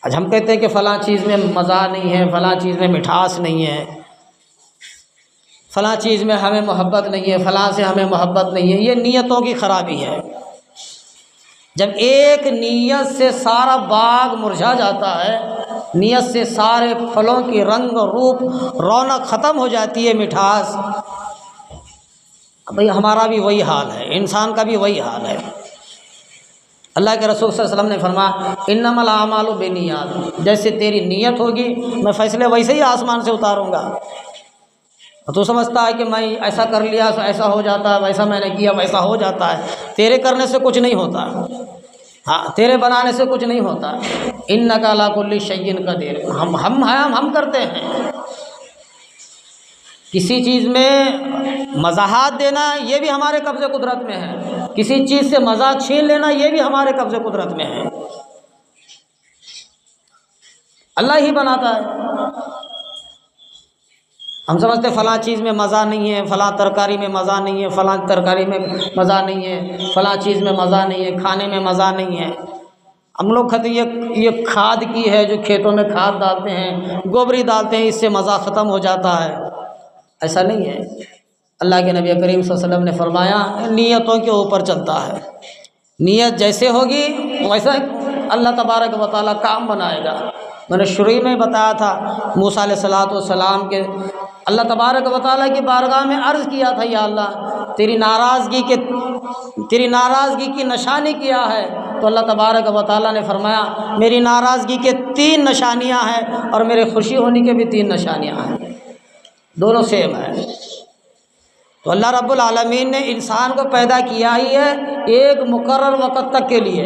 आज हम कहते हैं कि फ़लाँ चीज़ में मज़ा नहीं है, फ़लाँ चीज़ में मिठास नहीं है, फ़लाँ चीज़ में हमें मोहब्बत नहीं है, फ़लाँ से हमें मोहब्बत नहीं है। ये नीयतों की ख़राबी है। जब एक नीयत से सारा बाग मुरझा जाता है, नीयत से सारे फलों की रंग रूप रौनक ख़त्म हो जाती है, मिठास। भाई हमारा भी वही हाल है, इंसान का भी वही हाल है। अल्लाह के रसूल सल्लल्लाहु अलैहि वसल्लम ने फरमाया, इन्नमल आमालु बिन्नियात, जैसे तेरी नीयत होगी मैं फ़ैसले वैसे ही आसमान से उतारूँगा। तो समझता है कि मैं ऐसा कर लिया तो ऐसा हो जाता है, वैसा मैंने किया वैसा हो जाता है। तेरे करने से कुछ नहीं होता, हाँ, तेरे बनाने से कुछ नहीं होता। इन्नका अला कुल्ली शैइन क़दीर, हम करते हैं। किसी चीज़ में मज़ाहत देना ये भी हमारे कब्ज़े कुदरत में है, किसी चीज़ से मज़ा छीन लेना ये भी हमारे कब्ज़े कुदरत में है। अल्लाह ही बनाता है। हम समझते फ़लाँ चीज़ में मज़ा नहीं है, फ़लाँ तरकारी में मज़ा नहीं है, फ़लाँ तरकारी में मज़ा नहीं है, फ़लाँ चीज़ में मज़ा नहीं है, खाने में मज़ा नहीं है। हम लोग कहते हैं ये खाद की है, जो खेतों में खाद डालते हैं, गोबरी डालते हैं, इससे मज़ा ख़त्म हो जाता है। ऐसा नहीं है। अल्लाह के नबी करीम सल्लल्लाहु अलैहि वसल्लम ने फरमाया, नियतों के ऊपर चलता है। नियत जैसे होगी वैसा अल्लाह तबारक व तआला काम बनाएगा। मैंने शुरू में बताया था, मूसा अलैहिस्सलातु वस्सलाम के अल्लाह तबारक व तआला की बारगाह में अर्ज़ किया था, या अल्लाह तेरी नाराज़गी की निशानी क्या है? तो अल्लाह तबारक व तआला ने फरमाया, मेरी नाराज़गी के 3 निशानियाँ हैं और मेरे खुशी होने के भी 3 निशानियाँ हैं, दोनों सेम है। तो अल्लाह रब्बुल आलमीन ने इंसान को पैदा किया ही है एक मुकर्रर वक़्त तक के लिए।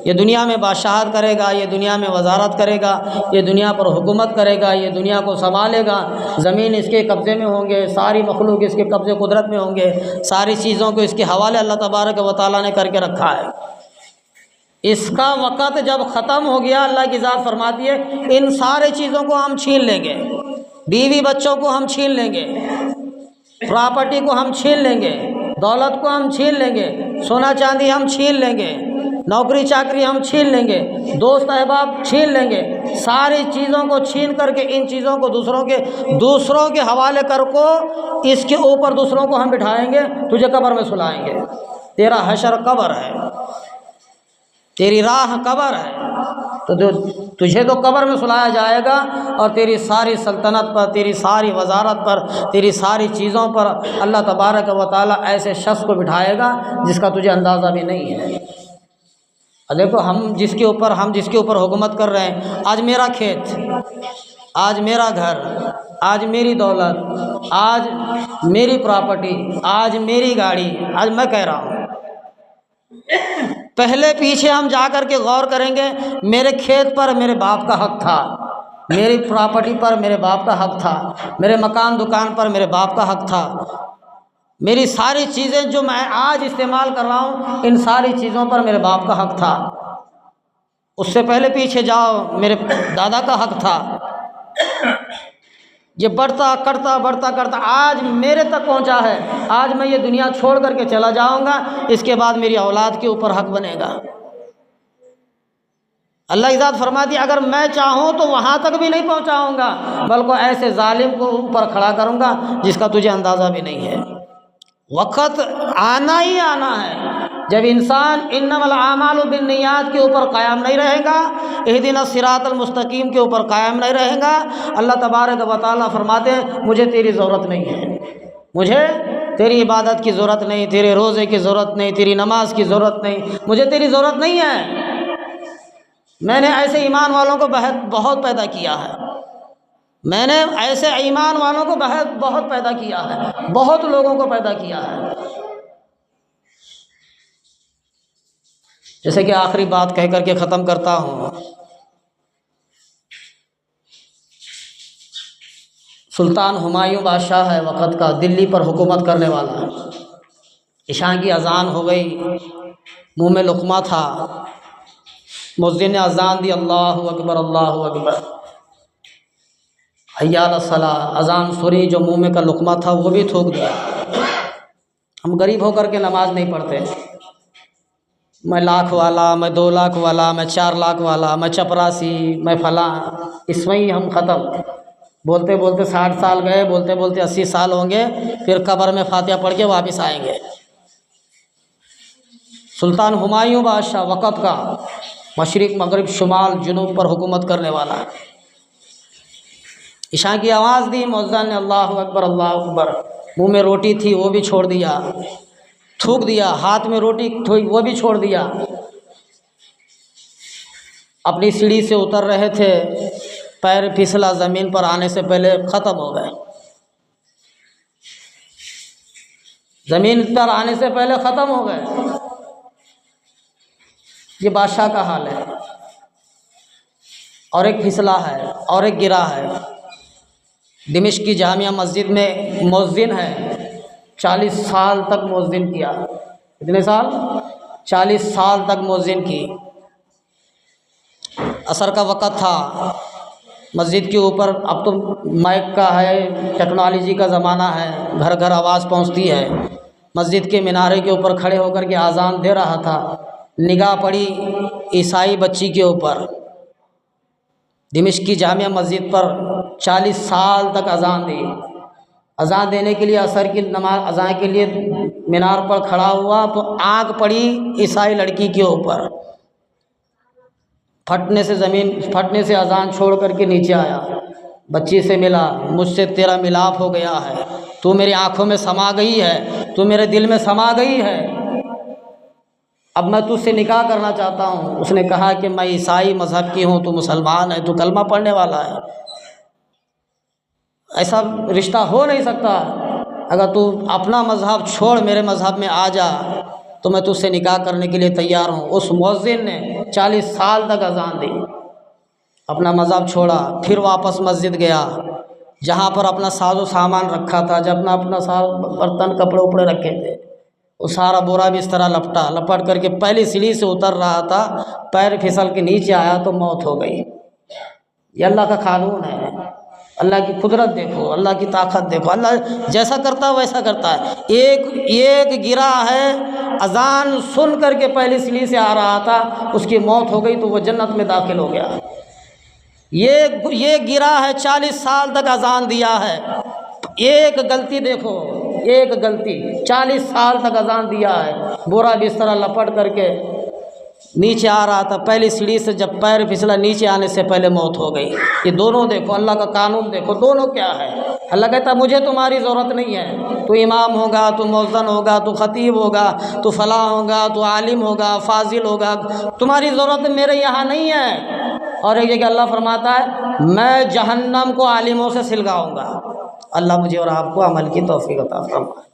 ये दुनिया में बादशाहत करेगा, ये दुनिया में वजारत करेगा, ये दुनिया पर हुकूमत करेगा, ये दुनिया को संभालेगा, ज़मीन इसके कब्ज़े में होंगे, सारी मखलूक इसके कब्ज़े कुदरत में होंगे, सारी चीज़ों को इसके हवाले अल्लाह तबारक व तआला ने करके रखा है। इसका वक़्त जब ख़त्म हो गया, अल्लाह की ज़ात फरमाती है इन सारे चीज़ों को हम छीन लेंगे, बीवी बच्चों को हम छीन लेंगे, प्रॉपर्टी को हम छीन लेंगे, दौलत को हम छीन लेंगे, सोना चांदी हम छीन लेंगे, नौकरी चाकरी हम छीन लेंगे, दोस्त अहबाब छीन लेंगे, सारी चीज़ों को छीन करके इन चीज़ों को दूसरों के हवाले कर को इसके ऊपर दूसरों को हम बिठाएंगे, तुझे कब्र में सुलाएंगे। तेरा हशर कब्र है, तेरी राह कब्र है, तो तुझे तो कब्र में सुलाया जाएगा और तेरी सारी सल्तनत पर, तेरी सारी वजारत पर, तेरी सारी चीज़ों पर अल्लाह तबारक व तआला ऐसे शख्स को बिठाएगा जिसका तुझे अंदाज़ा भी नहीं है। और देखो हम जिसके ऊपर हुकूमत कर रहे हैं, आज मेरा खेत, आज मेरा घर, आज मेरी दौलत, आज मेरी प्रॉपर्टी, आज मेरी गाड़ी, आज मैं कह रहा हूँ, पहले पीछे हम जा कर के गौर करेंगे। मेरे खेत पर मेरे बाप का हक था, मेरी प्रॉपर्टी पर मेरे बाप का हक था, मेरे मकान दुकान पर मेरे बाप का हक था, मेरी सारी चीज़ें जो मैं आज इस्तेमाल कर रहा हूँ इन सारी चीज़ों पर मेरे बाप का हक था। उससे पहले पीछे जाओ, मेरे दादा का हक था। ये बढ़ता करता आज मेरे तक पहुंचा है। आज मैं ये दुनिया छोड़ करके चला जाऊंगा, इसके बाद मेरी औलाद के ऊपर हक बनेगा। अल्लाह इज़्ज़त फरमा दी, अगर मैं चाहूँ तो वहाँ तक भी नहीं पहुँचाऊँगा, बल्कि ऐसे जालिम को ऊपर खड़ा करूँगा जिसका तुझे अंदाज़ा भी नहीं है। वक़्त आना ही आना है जब इंसान इन्नमल आमालु बिन्नियात के ऊपर कायम नहीं रहेगा, इहदिना सिरातल मुस्तकीम के ऊपर कायम नहीं रहेगा। अल्लाह तबारक व तआला फरमाते हैं मुझे तेरी ज़रूरत नहीं है, मुझे तेरी इबादत की ज़रूरत नहीं, तेरे रोज़े की ज़रूरत नहीं, तेरी नमाज की ज़रूरत नहीं, मुझे तेरी ज़रूरत नहीं है। मैंने ऐसे ईमान वालों को बहुत पैदा किया है, मैंने ऐसे ईमान वालों को बहुत पैदा किया है, बहुत लोगों को पैदा किया है। जैसे कि आखिरी बात कह करके ख़त्म करता हूँ। सुल्तान हुमायूं बादशाह है वक़्त का, दिल्ली पर हुकूमत करने वाला। इशा की अज़ान हो गई, मुँह में लुक़मा था, मुअज़्ज़िन ने अज़ान दी, अल्लाहु अकबर अल्लाहु अकबर, हय्या अला सलाह। अज़ान सुनी, जो मुँह में का लुक़मा था वो भी थूक दिया। हम गरीब होकर के नमाज नहीं पढ़ते, मैं लाख वाला, मैं 2 लाख वाला, मैं 4 लाख वाला, मैं चपरासी, मैं फलां, इसमें ही हम ख़त्म। बोलते बोलते 60 साल गए, बोलते बोलते 80 साल होंगे, फिर कब्र में फातिहा पढ़ के वापस आएंगे। सुल्तान हुमायूं बादशाह वक़्त का, मशरिक़ मगरिब शुमाल जुनूब पर हुकूमत करने वाला। इशा की आवाज़ दी, मुअज़्ज़िन ने अल्लाहु अकबर, मुँह में रोटी थी वो भी छोड़ दिया, थूक दिया, हाथ में रोटी थी वो भी छोड़ दिया। अपनी सीढ़ी से उतर रहे थे, पैर फिसला, ज़मीन पर आने से पहले ख़त्म हो गए, ज़मीन पर आने से पहले ख़त्म हो गए। ये बादशाह का हाल है। और एक फिसला है और एक गिरा है। दिमिश्क की जामिया मस्जिद में मुअज़्ज़िन है, 40 साल तक मुअज़्ज़िन किया। कितने साल? 40 साल तक मुअज़्ज़िन की। असर का वक़्त था, मस्जिद के ऊपर अब तो माइक का है, टेक्नोलॉजी का ज़माना है, घर घर आवाज़ पहुंचती है। मस्जिद के मीनारे के ऊपर खड़े होकर के आज़ान दे रहा था, निगाह पड़ी ईसाई बच्ची के ऊपर। दिमिश्क की जामिया मस्जिद पर 40 साल तक अज़ान दी। अज़ान देने के लिए, असर की नमाज अज़ान के लिए मीनार पर खड़ा हुआ तो आग पड़ी ईसाई लड़की के ऊपर। फटने से ज़मीन फटने से अज़ान छोड़ करके नीचे आया, बच्ची से मिला, मुझसे तेरा मिलाप हो गया है, तू मेरी आँखों में समा गई है, तू मेरे दिल में समा गई है, अब मैं तुझसे निकाह करना चाहता हूँ। उसने कहा कि मैं ईसाई मज़हब की हूँ, तू मुसलमान है, तू कलमा पढ़ने वाला है, ऐसा रिश्ता हो नहीं सकता। अगर तू अपना मज़हब छोड़ मेरे मज़हब में आ जा तो मैं तुझसे निकाह करने के लिए तैयार हूँ। उस मुअज़्ज़िन ने 40 साल तक अज़ान दी, अपना मज़हब छोड़ा, फिर वापस मस्जिद गया जहाँ पर अपना साजो सामान रखा था, जब अपना बर्तन कपड़े उपड़े रखे थे, वो सारा बोरा बिस्तरा लपट करके पहली सीढ़ी से उतर रहा था, पैर फिसल के नीचे आया तो मौत हो गई। ये अल्लाह का कानून है। अल्लाह की कुदरत देखो, अल्लाह की ताकत देखो। अल्लाह जैसा करता है वैसा करता है। एक गिरा है, अजान सुन करके पहली सीढ़ी से आ रहा था, उसकी मौत हो गई तो वो जन्नत में दाखिल हो गया। ये गिरा है 40 साल तक अजान दिया है, एक गलती देखो, एक गलती 40 साल तक अजान दिया है, बोरा बिस्तरा लपट करके नीचे आ रहा था, पहली सीढ़ी से जब पैर फिसला नीचे आने से पहले मौत हो गई। ये दोनों देखो, अल्लाह का कानून देखो, दोनों क्या है। अल्लाह कहता मुझे तुम्हारी ज़रूरत नहीं है, तू इमाम होगा, तू मौज़न होगा, तू ख़तीब होगा, तू फ़लाँ होगा, तू आलिम होगा, फाजिल होगा, तुम्हारी ज़रूरत मेरे यहाँ नहीं है। और एक जगह अल्लाह फरमाता है मैं जहन्नम को आलिमों से सिलगाऊँगा। अल्लाह मुझे और आपको अमल की तौफीक अता फरमाए।